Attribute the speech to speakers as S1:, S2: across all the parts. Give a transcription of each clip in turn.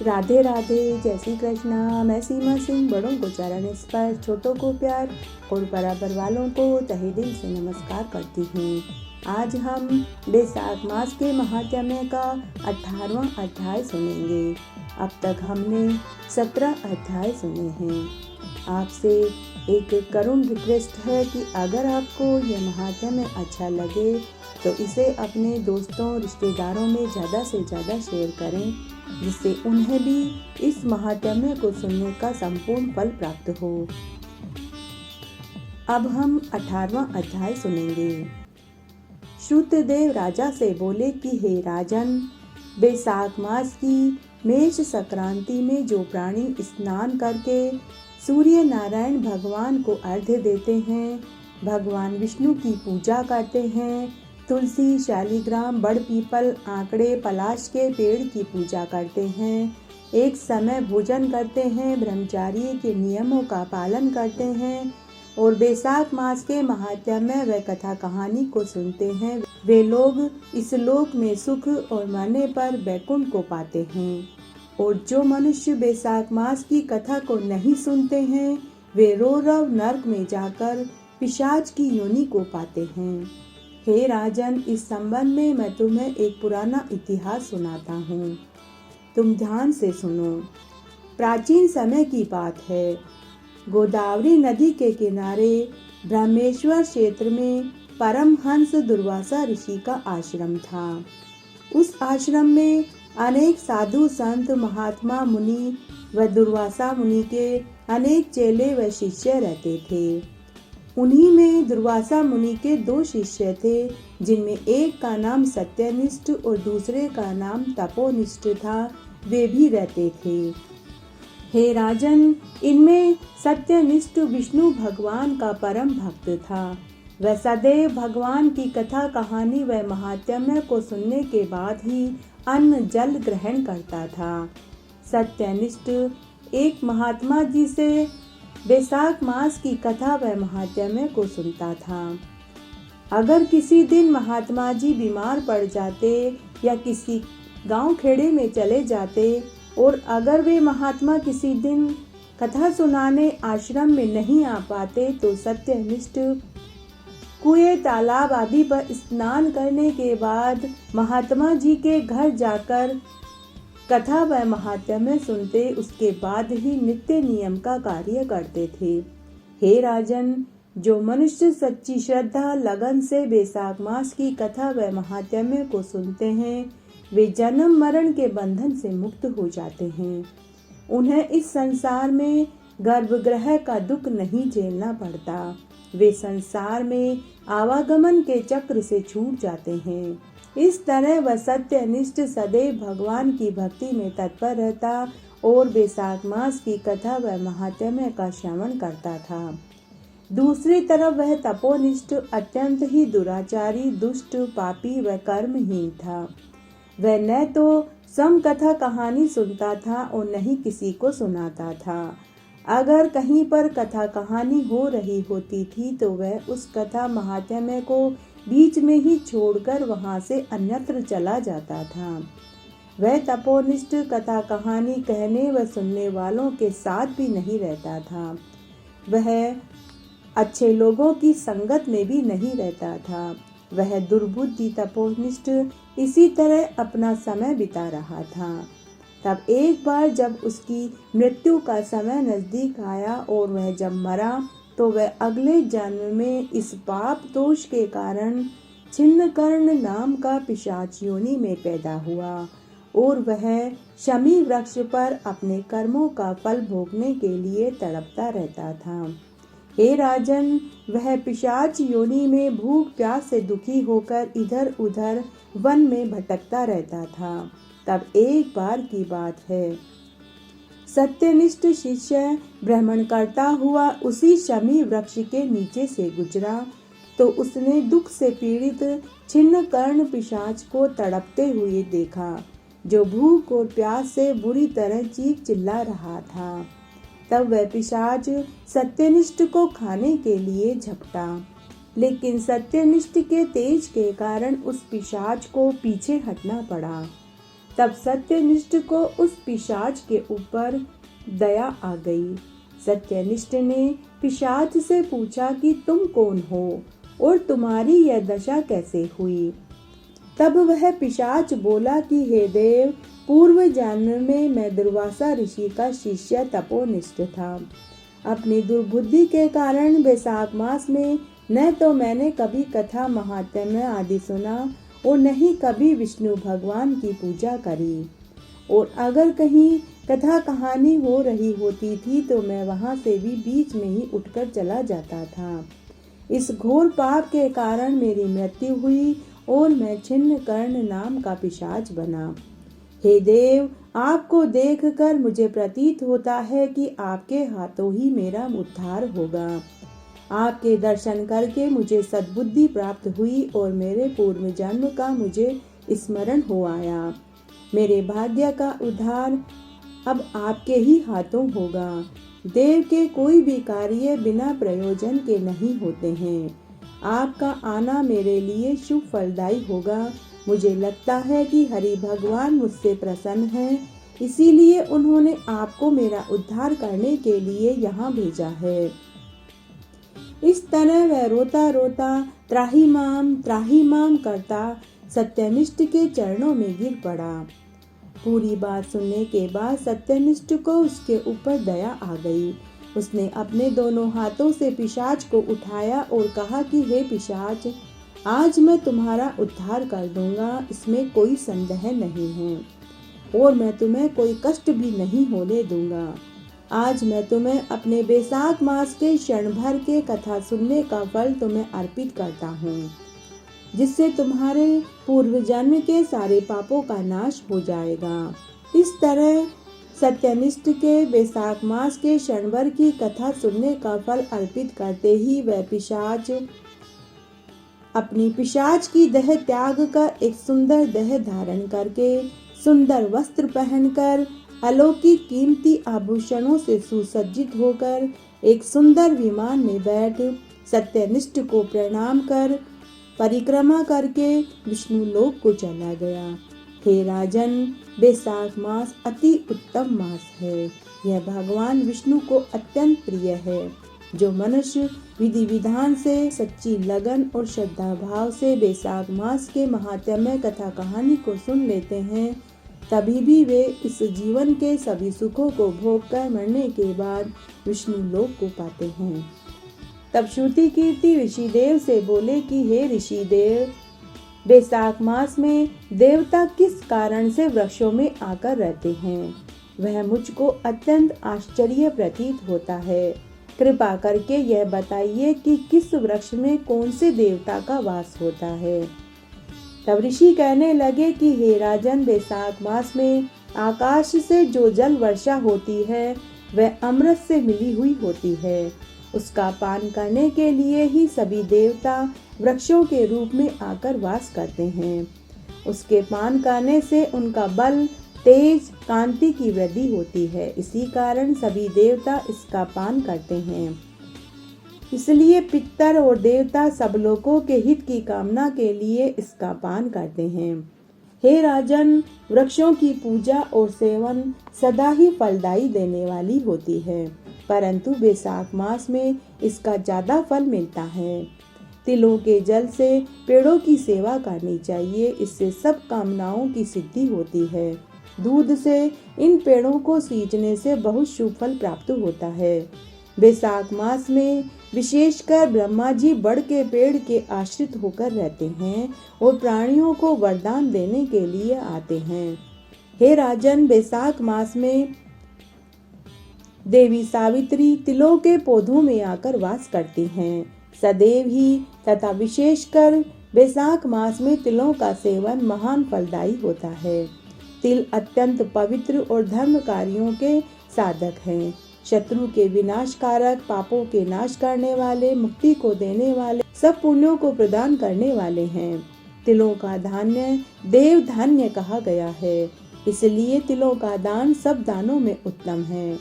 S1: राधे राधे, जय श्री कृष्णा। मैं सीमा सिंह बड़ों को चरण स्पर्श, छोटों को प्यार और बराबर वालों को तहे दिल से नमस्कार करती हूँ। आज हम बैसाख मास के महात्म्य का 18वां अध्याय सुनेंगे। अब तक हमने 17 अध्याय सुने हैं। आपसे एक करुण रिक्वेस्ट है कि अगर आपको यह महात्म्य अच्छा लगे तो इसे अपने दोस्तों रिश्तेदारों में ज़्यादा से ज़्यादा शेयर करें, जिससे उन्हें भी इस महात्म्य को सुनने का संपूर्ण फल प्राप्त हो। अब हम 18वां अध्याय सुनेंगे। श्रुतदेव राजा से बोले कि हे राजन, बैसाख मास की मेष संक्रांति में जो प्राणी स्नान करके सूर्य नारायण भगवान को अर्घ्य देते हैं, भगवान विष्णु की पूजा करते हैं, तुलसी, शालिग्राम, बड़ पीपल, आंकड़े, पलाश के पेड़ की पूजा करते हैं, एक समय भोजन करते हैं, ब्रह्मचार्य के नियमों का पालन करते हैं और बैसाख मास के महात्म्य व कथा कहानी को सुनते हैं, वे लोग इस लोक में सुख और मरने पर वैकुंठ को पाते हैं। और जो मनुष्य बैसाख मास की कथा को नहीं सुनते हैं, वे रौरव नरक में जाकर पिशाच की योनि को पाते हैं। हे राजन, इस संबंध में मैं तुम्हें एक पुराना इतिहास सुनाता हूँ, तुम ध्यान से सुनो। प्राचीन समय की बात है। गोदावरी नदी के किनारे ब्रह्मेश्वर क्षेत्र में परमहंस दुर्वासा ऋषि का आश्रम था। उस आश्रम में अनेक साधु संत, महात्मा मुनि व दुर्वासा मुनि के अनेक चेले व शिष्य रहते थे। उन्हीं में दुर्वासा मुनि के 2 शिष्य थे, जिनमें एक का नाम सत्यनिष्ठ और दूसरे का नाम तपोनिष्ठ था। वे भी रहते थे। हे राजन, इनमें सत्यनिष्ठ विष्णु भगवान का परम भक्त था। वह सदैव भगवान की कथा कहानी व महात्म्य को सुनने के बाद ही अन्न जल ग्रहण करता था। सत्यनिष्ठ एक महात्मा जी से बैसाख मास की कथा व महात्म्य को सुनता था। अगर किसी दिन महात्मा जी बीमार पड़ जाते या किसी गांव खेड़े में चले जाते और अगर वे महात्मा किसी दिन कथा सुनाने आश्रम में नहीं आ पाते, तो सत्यनिष्ठ कुएं, तालाब आदि पर स्नान करने के बाद महात्मा जी के घर जाकर कथा व महात्म्य सुनते, उसके बाद ही नित्य नियम का कार्य करते थे। हे राजन, जो मनुष्य सच्ची श्रद्धा लगन से बैसाख मास की कथा व महात्म्य को सुनते हैं, वे जन्म मरण के बंधन से मुक्त हो जाते हैं। उन्हें इस संसार में गर्भगृह का दुख नहीं झेलना पड़ता। वे संसार में आवागमन के चक्र से छूट जाते हैं। इस तरह वह सत्यनिष्ठ सदैव भगवान की भक्ति में तत्पर रहता और बैसाख मास की कथा व महात्म्य का श्रवण करता था। दूसरी तरफ वह तपोनिष्ठ अत्यंत ही दुराचारी, दुष्ट, पापी व कर्महीन था। वह न तो सम कथा कहानी सुनता था और न ही किसी को सुनाता था। अगर कहीं पर कथा कहानी हो रही होती थी तो वह उस कथा महात्म्य को बीच में ही छोड़कर वहां से अन्यत्र चला जाता था। वह तपोनिष्ठ कथा कहानी कहने व सुनने वालों के साथ भी नहीं रहता था। वह अच्छे लोगों की संगत में भी नहीं रहता था। वह दुर्बुद्धि तपोनिष्ठ इसी तरह अपना समय बिता रहा था। तब एक बार जब उसकी मृत्यु का समय नजदीक आया और वह जब मरा, तो वह अगले जन्म में इस पाप दोष के कारण छिन्नकर्ण नाम का पिशाच योनि में पैदा हुआ और वह शमी वृक्ष पर अपने कर्मों का फल भोगने के लिए तड़पता रहता था। हे राजन, वह पिशाच योनि में भूख प्यास से दुखी होकर इधर उधर वन में भटकता रहता था। तब एक बार की बात है, सत्यनिष्ठ शिष्य भ्रमण करता हुआ उसी शमी वृक्ष के नीचे से गुजरा, तो उसने दुख से पीड़ित छिन्न कर्ण पिशाच को तड़पते हुए देखा, जो भूख और प्यास से बुरी तरह चीख चिल्ला रहा था। तब वह पिशाच सत्यनिष्ठ को खाने के लिए झपटा, लेकिन सत्यनिष्ठ के तेज के कारण उस पिशाच को पीछे हटना पड़ा। तब सत्यनिष्ठ को उस पिशाच के ऊपर दया आ गई। सत्यनिष्ठ ने पिशाच से पूछा कि तुम कौन हो और तुम्हारी यह दशा कैसे हुई। तब वह पिशाच बोला कि हे देव, पूर्व जन्म में मैं दुर्वासा ऋषि का शिष्य तपोनिष्ठ था। अपनी दुर्बुद्धि के कारण वैशाख मास में न तो मैंने कभी कथा महात्म्य आदि सुना और न ही कभी विष्णु भगवान की पूजा करी, और अगर कहीं कथा कहानी हो रही होती थी तो मैं वहां से भी बीच में ही उठकर चला जाता था। इस घोर पाप के कारण मेरी मृत्यु हुई और मैं छिन्न कर्ण नाम का पिशाच बना। हे देव, आपको देखकर मुझे प्रतीत होता है कि आपके हाथों ही मेरा उद्धार होगा। आपके दर्शन करके मुझे सद्बुद्धि प्राप्त हुई और मेरे पूर्व जन्म का मुझे स्मरण हो आया। मेरे भाग्य का उद्धार अब आपके ही हाथों होगा। देव के कोई भी कार्य बिना प्रयोजन के नहीं होते हैं। आपका आना मेरे लिए शुभ फलदायी होगा। मुझे लगता है कि हरि भगवान मुझसे प्रसन्न हैं, इसीलिए उन्होंने आपको मेरा उद्धार करने के लिए यहाँ भेजा है। इस तरह वह रोता रोता त्राही माम करता सत्यनिष्ठ के चरणों में गिर पड़ा। पूरी बात सुनने के बाद सत्यनिष्ठ को उसके ऊपर दया आ गई। उसने अपने दोनों हाथों से पिशाच को उठाया और कहा कि हे पिशाच, आज मैं तुम्हारा उद्धार कर दूंगा, इसमें कोई संदेह नहीं है, और मैं तुम्हें कोई कष्ट भी नहीं होने दूंगा। आज मैं तुम्हें अपने बैसाख मास के क्षण भर के कथा सुनने का फल तुम्हें अर्पित करता हूँ, जिससे तुम्हारे पूर्व जन्म के सारे पापों का नाश हो जाएगा। इस तरह सत्यनिष्ठ के बैसाख मास के क्षण भर की कथा सुनने का फल अर्पित करते ही वह पिशाच अपनी पिशाच की देह त्याग कर एक सुंदर देह धारण करके, सुंदर वस्त्र पहनकर, अलौकिक कीमती आभूषणों से सुसज्जित होकर एक सुंदर विमान में बैठ सत्यनिष्ठ को प्रणाम कर परिक्रमा करके विष्णु लोक को चला गया। हे राजन, बैसाख मास अति उत्तम मास है। यह भगवान विष्णु को अत्यंत प्रिय है। जो मनुष्य विधि विधान से, सच्ची लगन और श्रद्धा भाव से बैसाख मास के महात्म्य कथा कहानी को सुन लेते हैं, तभी भी वे इस जीवन के सभी सुखों को भोग कर मरने के बाद विष्णु लोक को पाते हैं। तब श्रुति कीर्ति ऋषिदेव से बोले कि हे ऋषिदेव, बैसाख मास में देवता किस कारण से वृक्षों में आकर रहते हैं, वह मुझको अत्यंत आश्चर्य प्रतीत होता है। कृपा करके यह बताइए कि किस वृक्ष में कौन से देवता का वास होता है। तब ऋषि कहने लगे कि हे राजन, बैसाख मास में आकाश से जो जल वर्षा होती है वह अमृत से मिली हुई होती है। उसका पान करने के लिए ही सभी देवता वृक्षों के रूप में आकर वास करते हैं। उसके पान करने से उनका बल, तेज, कांति की वृद्धि होती है। इसी कारण सभी देवता इसका पान करते हैं। इसलिए पितर और देवता सब लोगों के हित की कामना के लिए इसका पान करते हैं। हे राजन, वृक्षों की पूजा और सेवन सदा ही फलदायी देने वाली होती है, परंतु बैसाख मास में इसका ज्यादा फल मिलता है। तिलों के जल से पेड़ों की सेवा करनी चाहिए, इससे सब कामनाओं की सिद्धि होती है। दूध से इन पेड़ों को सींचने से बहुत शुभ फल प्राप्त होता है। बैसाख मास में विशेषकर ब्रह्मा जी बड़ के पेड़ के आश्रित होकर रहते हैं और प्राणियों को वरदान देने के लिए आते हैं। हे राजन, बैसाख मास में देवी सावित्री तिलों के पौधों में आकर वास करती हैं। सदैव ही तथा विशेषकर बैसाख मास में तिलों का सेवन महान फलदायी होता है। तिल अत्यंत पवित्र और धर्म कार्यों के साधक हैं। शत्रु के विनाश कारक, पापों के नाश करने वाले, मुक्ति को देने वाले, सब पुण्यों को प्रदान करने वाले हैं। तिलों का धान्य देव धान्य कहा गया है, इसलिए तिलों का दान सब दानों में उत्तम है।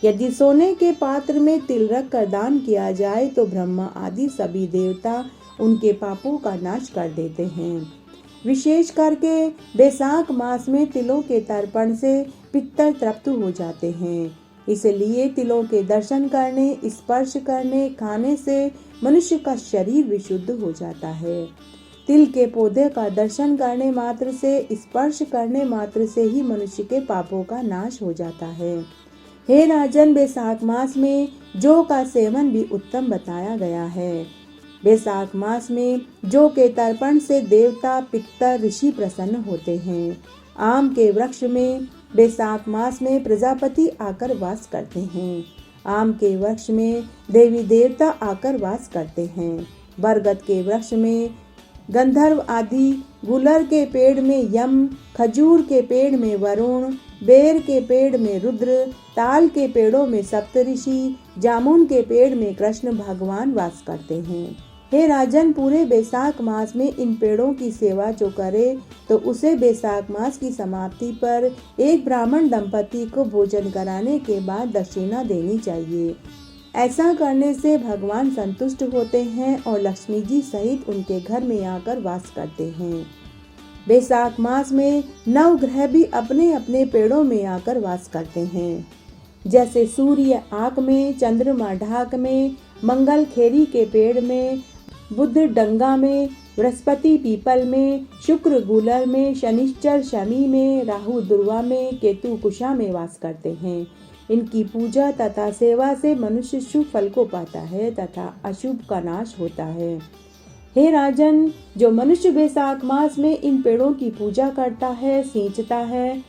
S1: यदि सोने के पात्र में तिल रख कर दान किया जाए तो ब्रह्मा आदि सभी देवता उनके पापों का नाश कर देते हैं। विशेष करके बैसाख मास में तिलों के तर्पण से पितर तृप्त हो जाते हैं। इसलिए तिलों के दर्शन करने, स्पर्श करने, खाने से मनुष्य का शरीर विशुद्ध हो जाता है। तिल के पौधे का दर्शन करने मात्र से, स्पर्श करने मात्र से ही मनुष्य के पापों का नाश हो जाता है। हे राजन, बैसाख मास में जौ का सेवन भी उत्तम बताया गया है। बैसाख मास में जौ के तर्पण से देवता, पितर, ऋषि प्रसन्न होते हैं। आम के वृक्ष में बैसाख मास में प्रजापति आकर वास करते हैं। आम के वृक्ष में देवी देवता आकर वास करते हैं। बरगद के वृक्ष में गंधर्व आदि, गुलर के पेड़ में यम, खजूर के पेड़ में वरुण, बेर के पेड़ में रुद्र, ताल के पेड़ों में सप्तऋषि, जामुन के पेड़ में कृष्ण भगवान वास करते हैं। हे राजन, पूरे बैसाख मास में इन पेड़ों की सेवा जो करे तो उसे बैसाख मास की समाप्ति पर एक ब्राह्मण दंपति को भोजन कराने के बाद दक्षिणा देनी चाहिए। ऐसा करने से भगवान संतुष्ट होते हैं और लक्ष्मी जी सहित उनके घर में आकर वास करते हैं। बैसाख मास में नवग्रह भी अपने अपने पेड़ों में आकर वास करते हैं। जैसे सूर्य आक में, चंद्रमा ढाक में, मंगल खेरी के पेड़ में, बुध डंगा में, बृहस्पति पीपल में, शुक्र गुलर में, शनिश्चर शमी में, राहु दुर्वा में, केतु कुशा में वास करते हैं। इनकी पूजा तथा सेवा से मनुष्य शुभ फल को पाता है तथा अशुभ का नाश होता है। हे राजन, जो मनुष्य बैसाख मास में इन पेड़ों की पूजा करता है, सींचता है,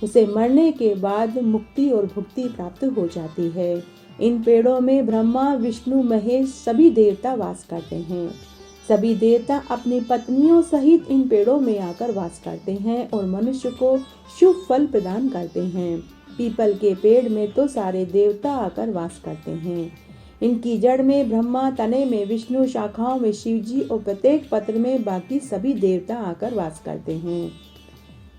S1: उसे मरने के बाद मुक्ति और भुक्ति प्राप्त हो जाती है। इन पेड़ों में ब्रह्मा, विष्णु, महेश सभी देवता वास करते हैं। सभी देवता अपनी पत्नियों सहित इन पेड़ों में आकर वास करते हैं और मनुष्य को शुभ फल प्रदान करते हैं। पीपल के पेड़ में तो सारे देवता आकर वास करते हैं। इनकी जड़ में ब्रह्मा, तने में विष्णु, शाखाओं में शिव जी और प्रत्येक पत्र में बाकी सभी देवता आकर वास करते हैं।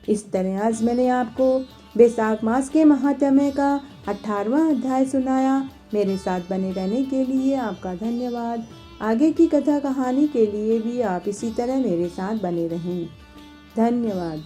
S1: इस तरह आज मैंने आपको बैसाख मास के महात्म्य का 18वां अध्याय सुनाया। मेरे साथ बने रहने के लिए आपका धन्यवाद। आगे की कथा कहानी के लिए भी आप इसी तरह मेरे साथ बने रहें। धन्यवाद।